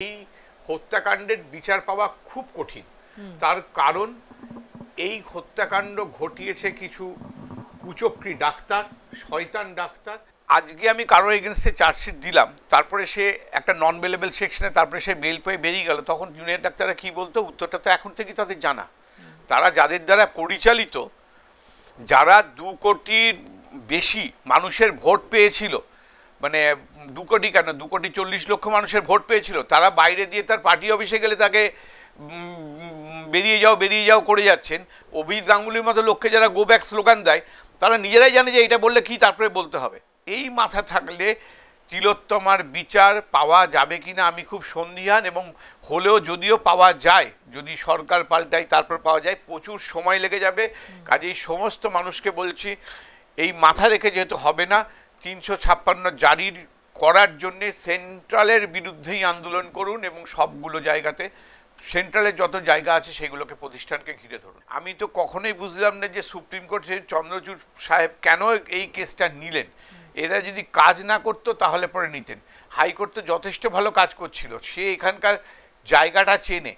এই হত্যাকাণ্ডের বিচার পাওয়া খুব কঠিন। তার কারণ এই হত্যাকাণ্ড ঘটিয়েছে কিছু কুচক্রী ডাক্তার, শয়তান ডাক্তার। আজকে আমি কারো এগেনস্টে চার্জশিট দিলাম, তারপরে সে একটা নন বেলেবল সেকশনে, তারপরে সে বেল পেয়ে বেরিয়ে গেল, তখন জুনিয়র ডাক্তাররা কী বলতো? উত্তরটা তো এখন থেকে তাদের জানা। তারা যাদের দ্বারা পরিচালিত, যারা 2 কোটির বেশি মানুষের ভোট পেয়েছিল, মানে 2 কোটি কেন, 2,40,00,000 মানুষের ভোট পেয়েছিল, তারা বাইরে দিয়ে তার পার্টি অফিসে গেলে তাকে বেরিয়ে যাও করে যাচ্ছেন। অভিজিৎ গাঙ্গুলির মতো লোককে যারা গো ব্যাক স্লোগান দেয়, তারা নিজেরাই জানে যে এটা বললে কি তারপরে বলতে হবে। এই মাথা থাকলে তিলোত্তমার বিচার পাওয়া যাবে কিনা আমি খুব সন্দিহান, এবং হলেও যদিও পাওয়া যায়, যদি সরকার পাল্টায় তারপর পাওয়া যায়, প্রচুর সময় লেগে যাবে। কাজেই সমস্ত মানুষকে বলছি, এই মাথা রেখে যেহেতু হবে না, 356 জারির করার জন্যে সেন্ট্রালের বিরুদ্ধেই আন্দোলন করুন, এবং সবগুলো জায়গাতে সেন্ট্রালের যত জায়গা আছে সেগুলোকে, প্রতিষ্ঠানকে ঘিরে ধরুন। আমি তো কখনোই বুঝলাম না যে সুপ্রিম কোর্ট চন্দ্রচূড় সাহেব কেন এই কেসটা নিলেন। এরা যদি কাজ না করতো তাহলে পরে নিতেন। হাইকোর্ট তো যথেষ্ট ভালো কাজ করছিল, সে এখানকার জায়গাটা চেনে,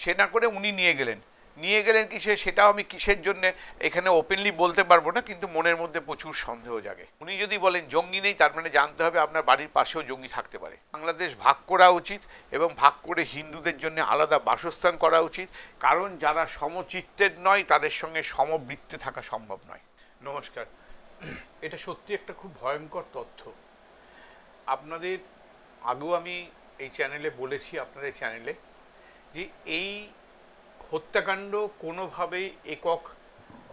সে না করে উনি নিয়ে গেলেন কি সেটাও আমি কিসের জন্য এখানে ওপেনলি বলতে পারবো না, কিন্তু মনের মধ্যে প্রচুর সন্দেহ জাগে। উনি যদি বলেন জঙ্গি নেই, তার মানে জানতে হবে আপনার বাড়ির পাশেও জঙ্গি থাকতে পারে। বাংলাদেশ ভাগ করা উচিত, এবং ভাগ করে হিন্দুদের জন্য আলাদা বাসস্থান করা উচিত, কারণ যারা সমচিত্তের নয় তাদের সঙ্গে সমবৃত্তে থাকা সম্ভব নয়। নমস্কার। এটা সত্যি একটা খুব ভয়ঙ্কর তথ্য। আপনাদের আগেও আমি এই চ্যানেলে বলেছি, আপনাদের চ্যানেলে, যে এই হত্যাকাণ্ড কোনোভাবেই একক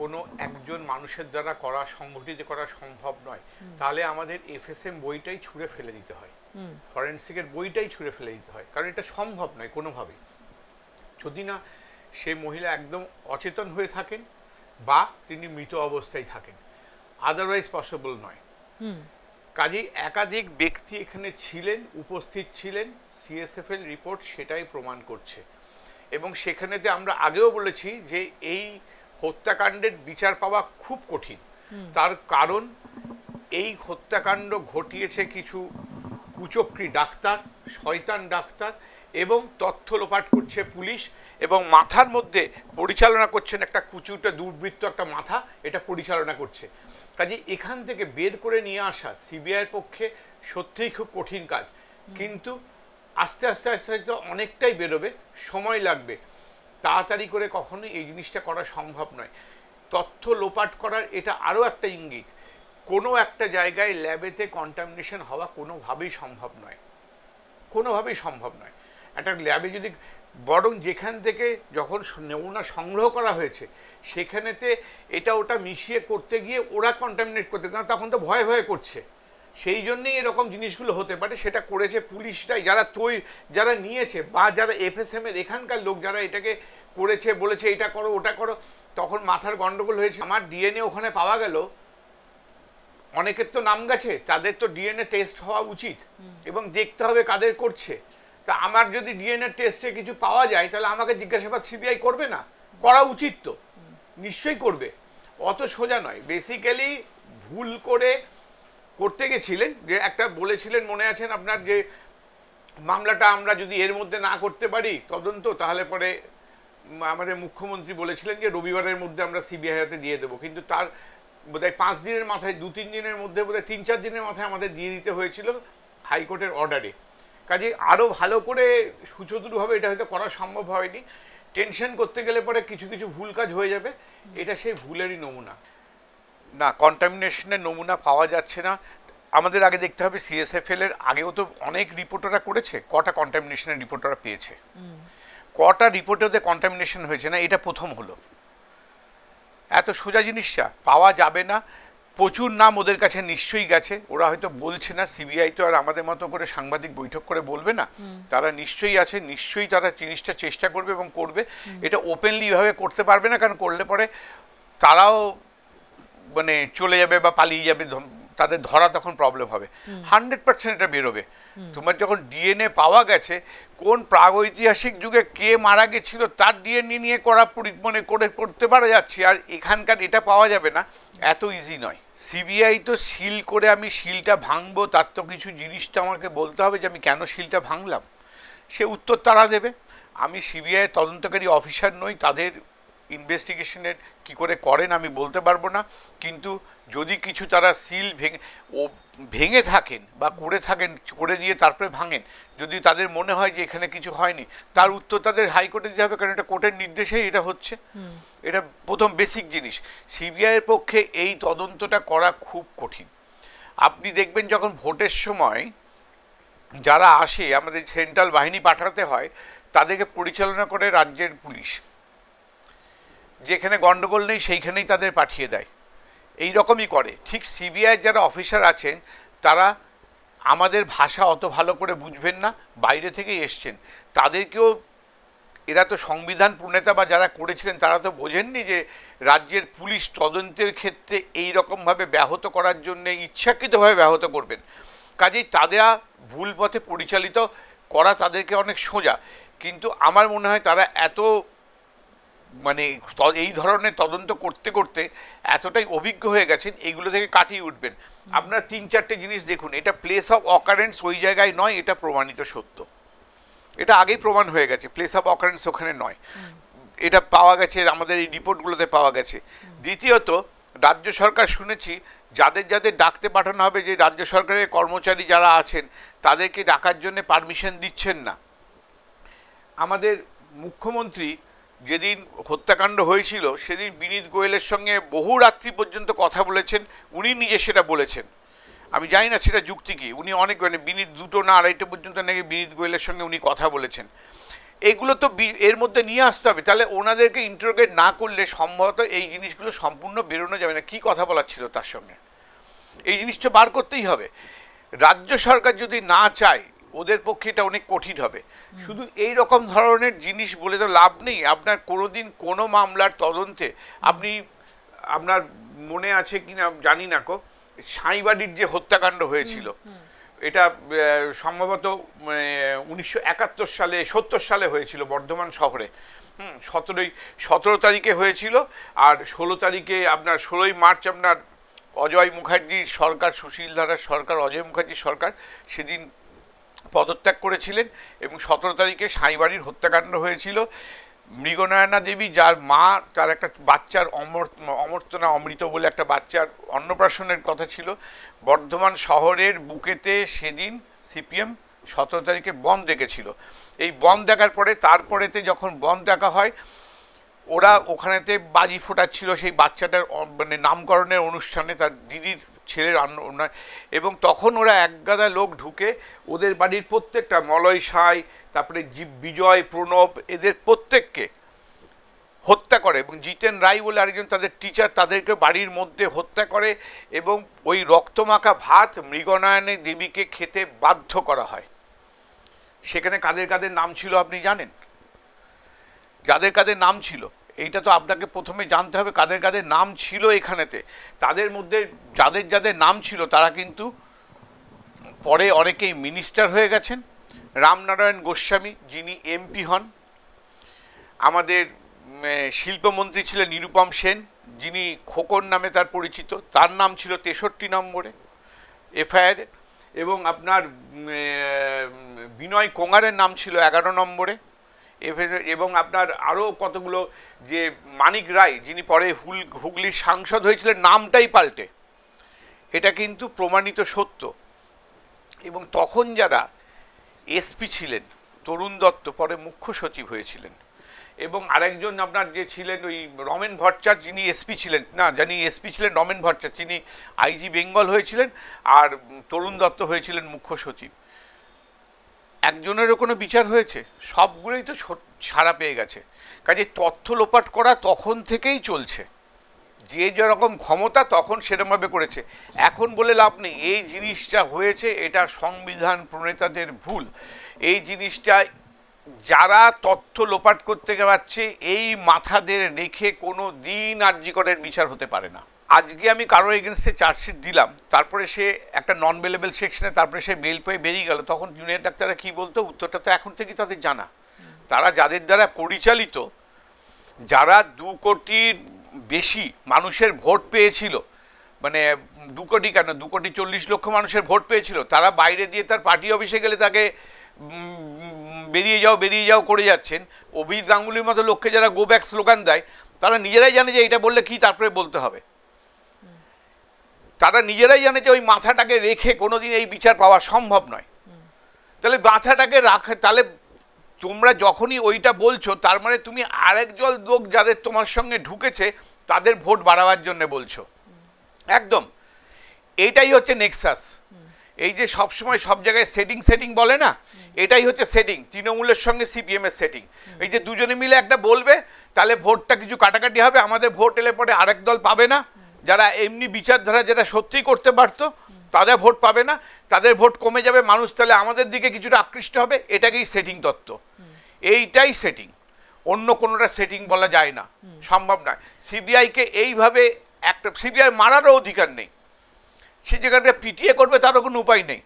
কোনো একজন মানুষের দ্বারা সংগঠিত করা সম্ভব নয়। তাহলে আমাদের FSM বইটাই ছুঁড়ে ফেলে দিতে হয়, ফরেন্সিকের বইটাই ছুঁড়ে ফেলে দিতে হয়, কারণ এটা সম্ভব নয় কোনোভাবেই, যদি না সে মহিলা একদম অচেতন হয়ে থাকেন বা তিনি মৃত অবস্থায় থাকেন, আদারওয়াইজ পসিবল নয়। কাজেই একাধিক ব্যক্তি এখানে ছিলেন, উপস্থিত ছিলেন, CSFL রিপোর্ট সেটাই প্রমাণ করছে। এবং সেখানেতে আমরা আগেও বলেছি যে এই হত্যাকাণ্ডের বিচার পাওয়া খুব কঠিন। তার কারণ এই হত্যাকাণ্ড ঘটিয়েছে কিছু কুচক্রী ডাক্তার, শয়তান ডাক্তার, এবং তথ্য লোপাট করছে পুলিশ, এবং মাথার মধ্যে পরিচালনা করছেন একটা কুচুটা দুর্বৃত্ত, একটা মাথা এটা পরিচালনা করছে। কাজে এখান থেকে বের করে নিয়ে আসা CBIর পক্ষে সত্যিই খুব কঠিন কাজ, কিন্তু আস্তে আস্তে তো অনেকটাই বেরোবে, সময় লাগবে। তাড়াতাড়ি করে কখনোই এই জিনিসটা করা সম্ভব নয়। তথ্য লোপাট করার এটা আরও একটা ইঙ্গিত, কোনো একটা জায়গায় ল্যাবেতে কন্টামিনেশন হওয়া কোনোভাবেই সম্ভব নয়, কোনোভাবেই সম্ভব নয়। একটা ল্যাবে যদি, বরং যেখান থেকে যখন নমুনা সংগ্রহ করা হয়েছে সেখানেতে এটা ওটা মিশিয়ে করতে গিয়ে ওরা কন্টামিনেট করতে, কারণ তখন তো ভয়ে ভয়ে করছে, সেই জন্যেই এরকম জিনিসগুলো হতে পারে। সেটা করেছে পুলিশটাই, যারা নিয়েছে, বা যারা FSM-এর এখানকার লোক যারা এটাকে করেছে, বলেছে এটা করো ওটা করো, তখন মাথার গন্ডগোল হয়েছে। আমার DNA ওখানে পাওয়া গেল, অনেকের তো নাম গেছে, তাদের তো DNA টেস্ট হওয়া উচিত, এবং দেখতে হবে কাদের করছে। তা আমার যদি DNA টেস্টে কিছু পাওয়া যায়, তাহলে আমাকে জিজ্ঞাসাবাদ CBI করবে না? করা উচিত তো, নিশ্চয়ই করবে। অত সোজা নয়। বেসিক্যালি ভুল করে করতে গেছিলেন, যে একটা বলেছিলেন মনে আছেন আপনার, যে মামলাটা আমরা যদি এর মধ্যে না করতে পারি তদন্ত, তাহলে পরে আমাদের মুখ্যমন্ত্রী বলেছিলেন যে রবিবারের মধ্যে আমরা CBI হাতে দিয়ে দেবো, কিন্তু তার বোধহয় 5 দিনের মাথায়, 2-3 দিনের মধ্যে, বোধহয় 3-4 দিনের মাথায় আমাদের দিয়ে দিতে হয়েছিল হাইকোর্টের অর্ডারে। কাজে আরও ভালো করে সুচতুরভাবে এটা হয়তো করা সম্ভব হয়নি। টেনশন করতে গেলে পরে কিছু কিছু ভুল কাজ হয়ে যাবে, এটা সেই ভুলেরই নমুনা। না, কন্টামিনেশনের নমুনা পাওয়া যাচ্ছে না। আমাদের আগে দেখতে হবে CSFL-এর আগেও তো অনেক রিপোর্টাররা করেছে, কটা কন্টামিনেশনের রিপোর্টাররা পেয়েছে, কটা রিপোর্টে ওদের কন্টামিনেশন হয়েছে না, এটা প্রথম হলো। এত সোজা জিনিসটা পাওয়া যাবে না। প্রচুর নাম ওদের কাছে নিশ্চয়ই গেছে, ওরা হয়তো বলছে না। CBI তো আর আমাদের মতো করে সাংবাদিক বৈঠক করে বলবে না, তারা নিশ্চয়ই আছে, নিশ্চয়ই তারা জিনিসটা চেষ্টা করবে এবং করবে। এটা ওপেনলি এভাবে করতে পারবে না, কারণ করলে পরে তারাও মানে চলে যাবে বা পালিয়ে যাবে, তাদের ধরা তখন প্রবলেম হবে। 100% এটা বেরোবে। তোমার যখন DNA পাওয়া গেছে, কোন প্রাগৈতিহাসিক যুগে কে মারা গেছিল তার DNA নিয়ে করা করতে পারা যাচ্ছে, আর এখানকার এটা পাওয়া যাবে না, এত ইজি নয়। CBI তো সিল করে আমি সিলটা ভাঙবো, তার তো কিছু জিনিসটা আমাকে বলতে হবে যে আমি কেন সিলটা ভাঙলাম। সে উত্তর তারা দেবে। আমি সিবিআই তদন্তকারী অফিসার নই, তাদের ইনভেস্টিগেশনের কি করে করেন আমি বলতে পারবো না, কিন্তু যদি কিছু তারা সিল ভেঙে থাকেন বা করে থাকেন, করে দিয়ে তারপরে ভাঙেন, যদি তাদের মনে হয় যে এখানে কিছু হয়নি, তার উত্তর তাদের হাইকোর্টে দিতে হবে, কারণ এটা কোর্টের নির্দেশেই এটা হচ্ছে। এটা প্রথম বেসিক জিনিস। সিবিআইয়ের পক্ষে এই তদন্তটা করা খুব কঠিন। আপনি দেখবেন যখন ভোটের সময় যারা আসে, আমাদের সেন্ট্রাল বাহিনী পাঠাতে হয়, তাদেরকে পরিচালনা করে রাজ্যের পুলিশ, যেখানে গন্ডগোল নেই সেইখানেই তাদের পাঠিয়ে দেয়, এই রকমই করে। ঠিক সিবিআই যারা অফিসার আছেন তারা আমাদের ভাষা অত ভালো করে বুঝবেন না, বাইরে থেকেই এসছেন, তাদেরকেও এরা তো সংবিধান প্রণেতা বা যারা করেছিলেন তারা তো বোঝেননি যে রাজ্যের পুলিশ তদন্তের ক্ষেত্রে এই রকমভাবে ব্যাহত করার জন্য ইচ্ছাকৃতভাবে ব্যাহত করবেন। কাজেই তাদের ভুল পথে পরিচালিত করা তাদেরকে অনেক সোজা, কিন্তু আমার মনে হয় তারা এত মানে এই ধরনের তদন্ত করতে করতে এতটাই অভিজ্ঞ হয়ে গেছেন, এইগুলো থেকে কাটিয়ে উঠবেন। আপনারা 3-4টে জিনিস দেখুন, এটা প্লেস অফ অকারেন্স ওই জায়গায় নয়, এটা প্রমাণিত সত্য, এটা আগেই প্রমাণ হয়ে গেছে, প্লেস অফ অকারেন্স ওখানে নয়, এটা পাওয়া গেছে আমাদের এই রিপোর্টগুলোতে পাওয়া গেছে। দ্বিতীয়ত, রাজ্য সরকার শুনেছি যাদের যাদের ডাকতে পাঠানো হবে, যে রাজ্য সরকারের কর্মচারী যারা আছেন তাদেরকে ডাকার জন্য পারমিশন দিচ্ছেন না। আমাদের মুখ্যমন্ত্রী যেদিন হত্যাকাণ্ড হয়েছিল সেদিন বিনীত গোয়েলের সঙ্গে বহু রাত্রি পর্যন্ত কথা বলেছেন, উনি নিজে সেটা বলেছেন। আমি জানি না সেটা যুক্তি কি, উনি অনেক বিনীত 2টো না 2:30 পর্যন্ত নাকি বিনীত গোয়েলের সঙ্গে উনি কথা বলেছেন। এগুলো তো এর মধ্যে নিয়ে আসতে হবে, তাহলে ওনাদেরকে ইন্টারোগেট না করলে সম্ভবত এই জিনিসগুলো সম্পূর্ণ বেরোনো যাবে না, কী কথা বলার ছিল তার সঙ্গে, এই জিনিসটা বার করতেই হবে। রাজ্য সরকার যদি না চায় ওদের পক্ষে এটা অনেক কঠিন হবে। শুধু এই রকম ধরনের জিনিস বলে তো লাভ নেই। আপনার কোনোদিন কোনো মামলার তদন্তে আপনি, আপনার মনে আছে কিনা জানি না কো, সাঁইবাড়ির যে হত্যাকাণ্ড হয়েছিল, এটা সম্ভবত 1971 সালে 70 সালে হয়েছিল বর্ধমান শহরে। 17 তারিখে হয়েছিল, আর 16 তারিখে আপনার 16ই মার্চ আপনার অজয় মুখার্জির সরকার, সুশীল ধারার সরকার, অজয় মুখার্জির সরকার সেদিন পদত্যাগ করেছিলেন, এবং 17 তারিখে সাঁইবাড়ির হত্যাকাণ্ড হয়েছিল। মৃগনয়না দেবী, যার মা, তার একটা বাচ্চার অমর্তনা অমৃত বলে একটা বাচ্চার অন্নপ্রাশনের কথা ছিল, বর্ধমান শহরের বুকেতে সেদিন সিপিএম 17 তারিখে বন্ধ রেখেছিল। এই বন্ধ দেখার পরে, তারপরেতে যখন বন্ধ দেখা হয়, ওরা ওখানেতে বাজি ফোটাচ্ছিল সেই বাচ্চাটার নামকরণের অনুষ্ঠানে, তার দিদির ছেলের এবং তখন ওরা একগাদা লোক ঢুকে ওদের বাড়ির প্রত্যেকটা, মলয় সাঁই, তারপরে বিজয়, প্রণব, এদের প্রত্যেককে হত্যা করে, এবং জিতেন রায় বলে আরেকজন তাদের টিচার, তাদেরকে বাড়ির মধ্যে হত্যা করে, এবং ওই রক্তমাখা ভাত মৃগনয়না দেবীকে খেতে বাধ্য করা হয়। সেখানে কাদের কাদের নাম ছিল আপনি জানেন? যাদের কাদের নাম ছিল, এইটা তো আপনাকে প্রথমে জানতে হবে কাদের কাদের নাম ছিল এখানেতে। তাদের মধ্যে যাদের যাদের নাম ছিল তারা কিন্তু পরে অনেকেই মিনিস্টার হয়ে গেছেন। রামনারায়ণ গোস্বামী, যিনি এমপি হন। আমাদের শিল্পমন্ত্রী ছিলেন নিরুপম সেন, যিনি খোকন নামে তার পরিচিত, তার নাম ছিল 63 নম্বরে এফআইআর। এবং আপনার বিনয় কোঙারের নাম ছিল 11 নম্বরে। এবং আপনার আরও কতগুলো, যে মানিক রায়, যিনি পরে হুগলির সাংসদ হয়েছিলেন, নামটাই পাল্টে, এটা কিন্তু প্রমাণিত সত্য। এবং তখন যারা এসপি ছিলেন, তরুণ দত্ত পরে মুখ্য সচিব হয়েছিলেন, এবং আরেকজন আপনার যে ছিলেন ওই রমেন ভট্টাচার্য, যিনি এসপি ছিলেন, না জানি এসপি ছিলেন রমেন ভট্টাচার্য, যিনি আইজি বেঙ্গল হয়েছিলেন, আর তরুণ দত্ত হয়েছিলেন মুখ্য সচিব। একজনেরও কোনো বিচার হয়েছে? সবগুলোই তো ছাড়া পেয়ে গেছে। কাজে তথ্য লোপাট করা তখন থেকেই চলছে, যে যেরকম ক্ষমতা তখন সেরকমভাবে করেছে। এখন বলে লাভ নেই এই জিনিসটা হয়েছে, এটা সংবিধান প্রণেতাদের ভুল। এই জিনিসটা যারা তথ্য লোপাট করতে পারছে, এই মাথাদের রেখে কোনো দিন আরজি করের বিচার হতে পারে না। আজকে আমি কারোর এগেনস্টে চার্জশিট দিলাম, তারপরে সে একটা নন বেলেবল সেকশনে, তারপরে সে বেল পেয়ে বেরিয়ে গেল, তখন জুনিয়র ডাক্তাররা কী বলতো? উত্তরটা তো এখন থেকেই তাদের জানা। তারা যাদের দ্বারা পরিচালিত, যারা 2 কোটির বেশি মানুষের ভোট পেয়েছিল, মানে 2 কোটি কেন, 2 কোটি 40 লক্ষ মানুষের ভোট পেয়েছিল, তারা বাইরে দিয়ে তার পার্টি অফিসে গেলে তাকে বেরিয়ে যাও করে যাচ্ছেন, অভিজিৎ গাঙ্গুলির মতো লোককে যারা গো ব্যাক স্লোগান দেয়, তারা নিজেরাই জানে যে এটা বললে কি তারপরে বলতে হবে। তারা নিজেরাই জানে যে ওই মাথাটাকে রেখে কোনোদিন এই বিচার পাওয়া সম্ভব নয়। তাহলে মাথাটাকে রাখে, তাহলে তোমরা যখনই ওইটা বলছো তার মানে তুমি আরেকজন লোক যাদের তোমার সঙ্গে ঢুকেছে তাদের ভোট বাড়াবার জন্য বলছো। একদম এইটাই হচ্ছে নেক্সাস। এই যে সবসময় সব জায়গায় সেটিং বলে না, এটাই হচ্ছে সেটিং। তৃণমূলের সঙ্গে সিপিএম এর সেটিং। এই যে দুজনে মিলে একটা বলবে, তাহলে ভোটটা কিছু কাটাকাটি হবে, আমাদের ভোট এলে পরে আরেক দল পাবে না, যারা এমনি বিচারধারা যেটা সত্যিই করতে পারতো তাদের ভোট পাবে না, তাদের ভোট কমে যাবে, মানুষ তাহলে আমাদের দিকে কিছুটা আকৃষ্ট হবে। এটাকেই সেটিং তত্ত্ব, এইটাই সেটিং, অন্য কোনোটা সেটিং বলা যায় না, সম্ভব নয়। সিবিআইকে এইভাবে একটা, সিবিআই মারারও অধিকার নেই, সে যেখানে পিটিএ করবে তারও কোনো উপায় নেই।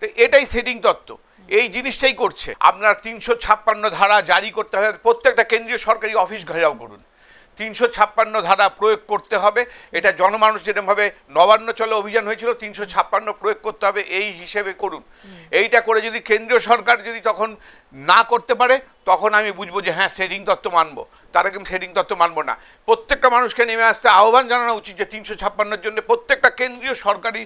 তো এটাই সেটিং তত্ত্ব, এই জিনিসটাই করছে। আপনার 356 ধারা জারি করতে হবে, প্রত্যেকটা কেন্দ্রীয় সরকারি অফিস ঘেরাও করুন, 356 ধারা প্রয়োগ করতে হবে। এটা জনমানুষ যেরকমভাবে নবান্ন চলো অভিযান হয়েছিল, 356 প্রয়োগ করতে হবে, এই হিসেবে করুন। এইটা করে যদি কেন্দ্রীয় সরকার যদি তখন না করতে পারে, তখন আমি বুঝবো যে হ্যাঁ সেটিং তত্ত্ব মানবো, তার আগে আমি সেটিং তত্ত্ব মানবো না। প্রত্যেকটা মানুষকে নেমে আসতে আহ্বান জানানো উচিত যে 356-র জন্য প্রত্যেকটা কেন্দ্রীয় সরকারি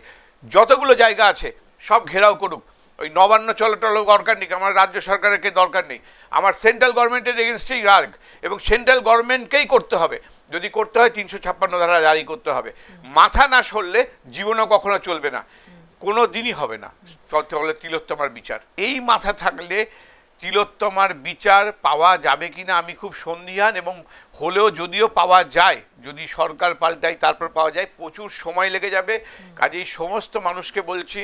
যতগুলো জায়গা আছে সব ঘেরাও করুক। ওই নবান্ন চলটল দরকার নেই, আমার রাজ্য সরকারকে দরকার নেই, আমার সেন্ট্রাল গভর্নমেন্টের এগেনস্টেই রাগ, এবং সেন্ট্রাল গভর্নমেন্টকেই করতে হবে। যদি করতে হয় 356 ধারা জারি করতে হবে। মাথা না সরলে জীবনও কখনো চলবে না, কোনো দিনই হবে না। চলে তিলোত্তমার বিচার, এই মাথা থাকলে তিলোত্তমার বিচার পাওয়া যাবে কিনা আমি খুব সন্দিহান, এবং হলেও যদিও পাওয়া যায়, যদি সরকার পাল্টায় তারপর পাওয়া যায়, প্রচুর সময় লেগে যাবে। কাজেই সমস্ত মানুষকে বলছি,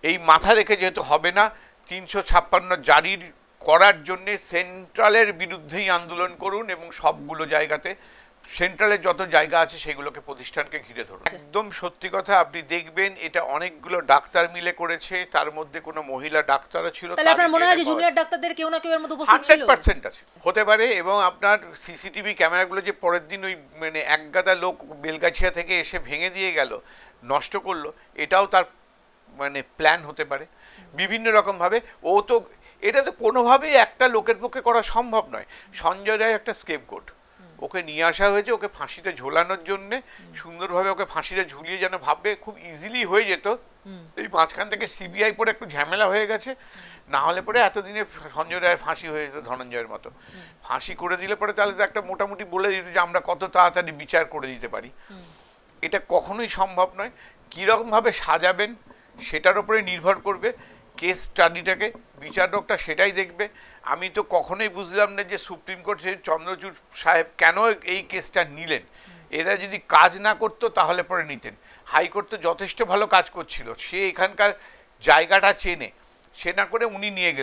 এই মাথা রেখে যেহেতু হবে না, 356 জারির করার জন্যে সেন্ট্রালের বিরুদ্ধেই আন্দোলন করুন, এবং সবগুলো জায়গাতে সেন্ট্রালের যত জায়গা আছে সেগুলোকে প্রতিষ্ঠানকে ঘিরে ধরুন। একদম সত্যি কথা, আপনি দেখবেন এটা অনেকগুলো ডাক্তার মিলে করেছে, তার মধ্যে কোনো মহিলা ডাক্তারও ছিল। তাহলে আপনার মনে হয় যে জুনিয়র ডাক্তারদের কেউ না কেউ এর মধ্যে উপস্থিত ছিল? 100% আছে, হতে পারে। এবং আপনার সিসিটিভি ক্যামেরাগুলো যে পরের দিন ওই মানে একগাদা লোক বেলগাছিয়া থেকে এসে ভেঙে দিয়ে গেল, নষ্ট করলো, এটাও তার মানে প্ল্যান হতে পারে বিভিন্ন রকমভাবে। ও তো এটা তো কোনোভাবেই একটা লোকের পক্ষে করা সম্ভব নয়। সঞ্জয় রায় একটা স্কেপগোট, ওকে নিয়ে আসা হয়েছে ওকে ফাঁসিতে ঝোলানোর জন্যে, সুন্দরভাবে ওকে ফাঁসিতে ঝুলিয়ে যেন ভাববে খুব ইজিলি হয়ে যেত। এই মাঝখান থেকে সিবিআই পরে একটু ঝামেলা হয়ে গেছে, না হলে পরে এতদিনে সঞ্জয় রায়ের ফাঁসি হয়ে যেত ধনঞ্জয়ের মতো। ফাঁসি করে দিলে পরে তাহলে তো একটা মোটামুটি বলে দিত যে আমরা কত তাড়াতাড়ি বিচার করে দিতে পারি। এটা কখনোই সম্ভব নয়। কীরকমভাবে সাজাবেন সেটার উপরে নির্ভর করবে কেস স্টাডিটাকে, বিচারকটা সেটাই দেখবে। আমি তো কখনোই বুঝলাম না যে সুপ্রিম কোর্ট চন্দ্রচূড় সাহেব কেন এই কেসটা নিলেন। এরা যদি কাজ না করতো তাহলে পরে নিতেন। হাইকোর্ট তো যথেষ্ট ভালো কাজ করছিল, সে এখানকার জায়গাটা চেনে, সে না করে উনি নিয়ে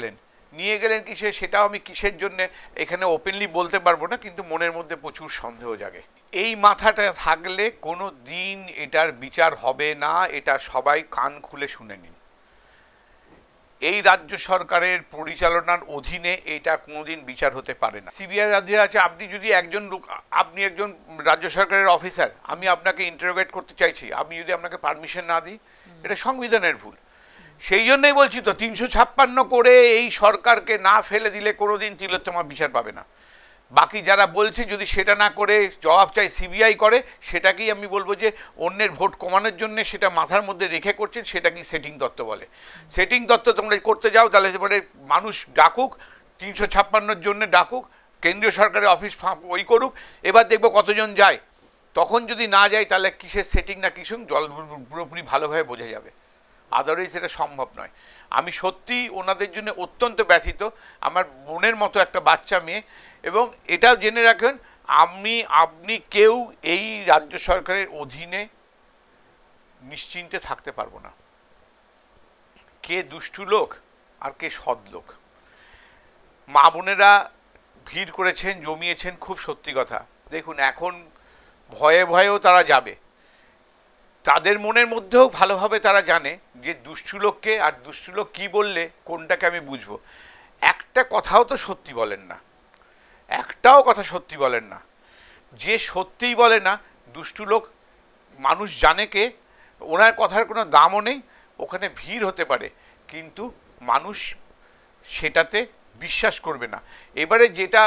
গেলেন কি সে, সেটাও আমি কিসের জন্য এখানে ওপেনলি বলতে পারবো না, কিন্তু মনের মধ্যে প্রচুর সন্দেহ জাগে। এই মাথাটা থাকলে কোনো দিন এটার বিচার হবে না, এটা সবাই কান খুলে শুনে নিন। এই রাজ্য সরকারের পরিচালনার অধীনে এটা কোনোদিন বিচার হতে পারে না। সিবিআই রাজ্যে আছে, আপনি যদি আপনি একজন রাজ্য সরকারের অফিসার, আমি আপনাকে ইন্টারোগেট করতে চাইছি, আমি যদি আপনাকে পারমিশন না দিই, এটা সংবিধানের ভুল। সেই জন্যই বলছি তো 356 করে এই সরকারকে না ফেলে দিলে কোনোদিন তিলোত্তমা বিচার পাবে না। বাকি যারা বলছে যদি সেটা না করে জবাব চাই সিবিআই করে, সেটাকেই আমি বলবো যে অন্যের ভোট কমানোর জন্য সেটা মাথার মধ্যে রেখে করছে, সেটাকেই সেটিং তত্ত্ব বলে। সেটিং তত্ত্ব তোমরা করতে যাও তাহলে পরে মানুষ ডাকুক, 356-র জন্য ডাকুক, কেন্দ্রীয় সরকারের অফিস ওই করুক, এবার দেখবো কতজন যায়। তখন যদি না যায় তাহলে কিসের সেটিং না কিছু জল পুরোপুরি ভালোভাবে বোঝা যাবে। আদারওয়াইজ এটা সম্ভব নয়। আমি সত্যি ওনাদের জন্য অত্যন্ত ব্যথিত, আমার বোনের মতো একটা বাচ্চা মেয়ে। এবং এটাও জেনে রাখেন, আপনি কেউ এই রাজ্য সরকারের অধীনে নিশ্চিন্তে থাকতে পারবো না। কে দুষ্টু লোক আর কে সৎ লোক। মা বোনেরা ভিড় করেছেন, জমিয়েছেন, খুব সত্যি কথা। দেখুন এখন ভয়ে ভয়েও তারা যাবে, তাদের মনের মধ্যেও ভালোভাবে তারা জানে যে দুষ্টু লোককে, আর দুষ্টু লোক কী বললে কোনটাকে আমি বুঝবো। একটা কথাও তো সত্যি বলেন না, একটাও কথা সত্যি বলেন না। যে সত্যিই বলে না দুষ্টু লোক, মানুষ জানে কে, ওনার কথার কোনো দামও নেই। ওখানে ভিড় হতে পারে কিন্তু মানুষ সেটাতে বিশ্বাস করবে না। এবারে যেটা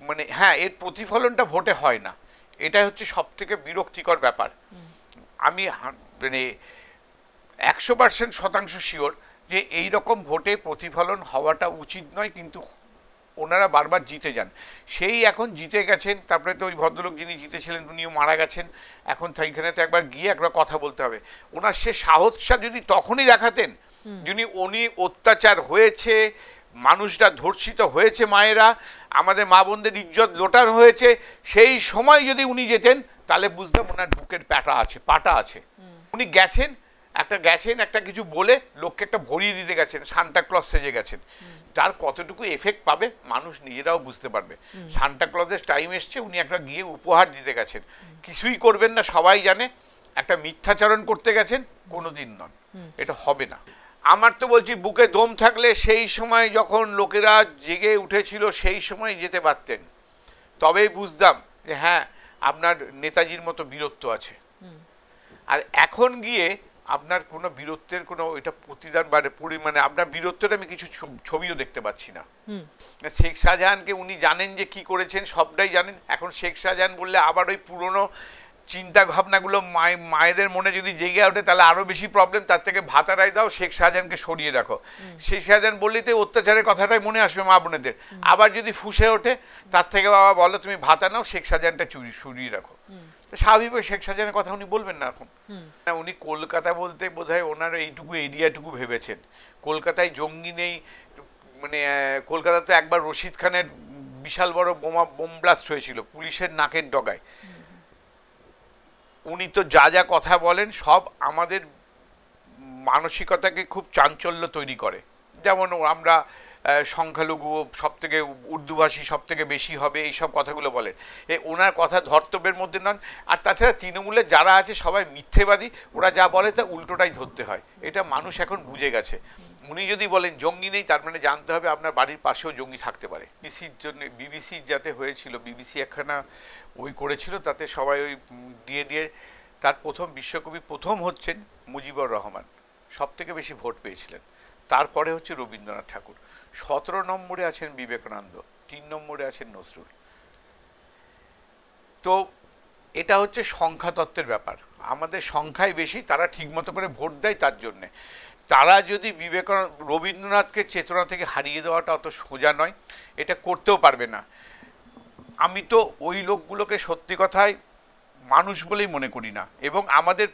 মানে হ্যাঁ, এর প্রতিফলনটা ভোটে হয় না, এটা হচ্ছে সব থেকে বিরক্তিকর ব্যাপার। আমি মানে 100% শিওর যে এই রকম ভোটে প্রতিফলন হওয়াটা উচিত নয়, কিন্তু ওনারা বারবার জিতে যান। সেই এখন জিতে গেছেন, তারপরে তো ওই ভদ্রলোক যিনি জিতেছিলেন উনিও মারা গেছেন, এখন সেইখানে তো একবার গিয়ে একবার কথা বলতে হবে। ওনার সে সাহসটা যদি তখনই দেখাতেন, যিনি উনি অত্যাচার হয়েছে, মানুষরা ধর্ষিত হয়েছে, মায়েরা, আমাদের মা বোনদের ইজ্জত লোটানো হয়েছে, সেই সময় যদি উনি যেতেন তাহলে বুঝতাম ওনার বুকের পাটা আছে। উনি গেছেন একটা কিছু বলে লোককে একটা ভরিয়ে দিতে গেছেন, সান্টা ক্লজ সেজে গেছেন। তার কতটুকু এফেক্ট পাবে মানুষ নিজেরাও বুঝতে পারবে। সান্টা ক্লজের টাইম এসছে, উনি একটা গিয়ে উপহার দিতে গেছেন, কিছুই করবেন না সবাই জানে, একটা মিথ্যাচরণ করতে গেছেন, কোনোদিন নন, এটা হবে না। আমার তো বলছি বুকে দম থাকলে সেই সময় যখন লোকেরা জেগে উঠেছিল সেই সময় যেতে পারতেন, তবেই বুঝতাম যে হ্যাঁ আপনার নেতাজির মতো বীরত্ব আছে। আর এখন গিয়ে আপনার কোনো বীরত্বের কোনো ওইটা প্রতিদান বা পরিমাণে আপনার বীরত্বের আমি কিছু ছবিও দেখতে পাচ্ছি না। শেখ শাহজাহানকে উনি জানেন যে কি করেছেন, সবটাই জানেন। এখন শেখ শাহজাহান বললে আবার ওই পুরনো চিন্তা ভাবনাগুলো মায়েদের মনে যদি জেগে ওঠে তাহলে আরো বেশি প্রবলেম। তার থেকে ভাতারাই দাও, শেখ শাহজাহানকে সরিয়ে রাখো। শেখ শাহজাহান বললেই তো অত্যাচারের কথাটাই মনে আসবে মা বোনেদের। আবার যদি ফুসে ওঠে তার থেকে বাবা বলো তুমি ভাতা নাও, শেখ শাহজাহানটা সরিয়ে রাখো। স্বাভাবিক শেখ শাহজাহানের কথা উনি বলবেন না এখন। উনি কলকাতা বলতে বোধহয় ওনার এইটুকু এরিয়াটুকু ভেবেছেন। কলকাতায় জঙ্গি নেই, মানে কলকাতাতে একবার রশিদ খানের বিশাল বড় বোম ব্লাস্ট হয়েছিল পুলিশের নাকের ডগায়। উনি তো যা যা কথা বলেন সব আমাদের মানসিকতাকে খুব চাঞ্চল্য তৈরি করে। যেমন আমরা সংখ্যালঘু সব থেকে, উর্দুভাষী সব থেকে বেশি হবে, এইসব কথাগুলো বলেন। ওনার কথা ধর্তব্যের মধ্যে নন। আর তাছাড়া তৃণমূলে যারা আছে সবাই মিথ্যেবাদী, ওরা যা বলে তা উল্টোটাই ধরতে হয়, এটা মানুষ এখন বুঝে গেছে। উনি যদি বলেন জঙ্গি নেই, তার মানে জানতে হবে আপনার বাড়ির পাশেও জঙ্গি থাকতে পারে। বিবিসির যাতে হয়েছিল, বিবিসি একখানা ওই করেছিল, তাতে সবাই ওই দিয়ে তার প্রথম বিশ্বকবি প্রথম হচ্ছেন মুজিবুর রহমান, সব থেকে বেশি ভোট পেয়েছিলেন। তারপরে হচ্ছে রবীন্দ্রনাথ ঠাকুর, 17 নম্বরে আছেন বিবেকানন্দ, 3 নম্বরে আছেন নজরুল। তো এটা হচ্ছে সংখ্যাতত্ত্বের ব্যাপার। আমাদের সংখ্যায় বেশি, তারা ঠিকমতো করে ভোট দেয়। তার জন্যে তারা যদি রবীন্দ্রনাথকে চেতনা থেকে হারিয়ে দেওয়াটা অত সোজা নয়, এটা করতেও পারবে না। আমি তো ওই লোকগুলোকে সত্যি কথায় মানুষ বলেই মনে করি না। এবং আমাদের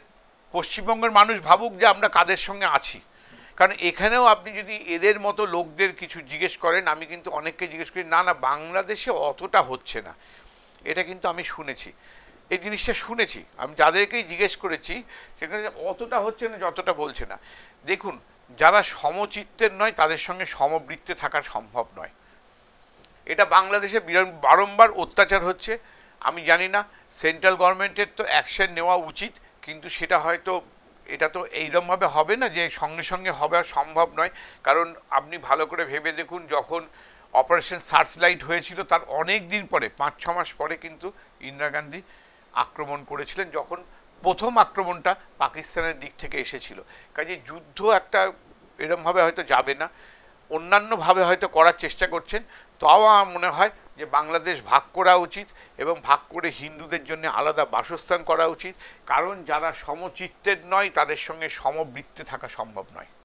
পশ্চিমবঙ্গের মানুষ ভাবুক যে আমরা কাদের সঙ্গে আছি, কারণ এখানেও আপনি যদি এদের মতো লোকদের কিছু জিজ্ঞেস করেন, আমি কিন্তু অনেককে জিজ্ঞেস করি, না বাংলাদেশে অতটা হচ্ছে না, এটা কিন্তু আমি শুনেছি, এই জিনিসটা শুনেছি। আমি যাদেরকেই জিজ্ঞেস করেছি সেখানে অতটা হচ্ছে না যতটা বলছে না। দেখুন, যারা সমচিত্তের নয় তাদের সঙ্গে সমবৃত্তে থাকা সম্ভব নয়। এটা বাংলাদেশে বারংবার অত্যাচার হচ্ছে। আমি জানি না, সেন্ট্রাল গভর্নমেন্টের তো অ্যাকশন নেওয়া উচিত, কিন্তু সেটা হয়তো এটা তো এইরকমভাবে হবে না যে সঙ্গে সঙ্গে হবে, আর সম্ভব নয়। কারণ আপনি ভালো করে ভেবে দেখুন, যখন অপারেশন সার্চলাইট হয়েছিল তার অনেক দিন পরে, 5-6 মাস পরে কিন্তু ইন্দিরা গান্ধী আক্রমণ করেছিলেন, যখন প্রথম আক্রমণটা পাকিস্তানের দিক থেকে এসেছিল। কাজে যুদ্ধ একটা এরমভাবে হয়তো যাবে না, অন্যান্যভাবে হয়তো করার চেষ্টা করছেন। তাও আমার মনে হয় যে বাংলাদেশ ভাগ করা উচিত, এবং ভাগ করে হিন্দুদের জন্য আলাদা বাসস্থান করা উচিত। কারণ যারা সমচিত্তের নয় তাদের সঙ্গে সমবৃত্তে থাকা সম্ভব নয়।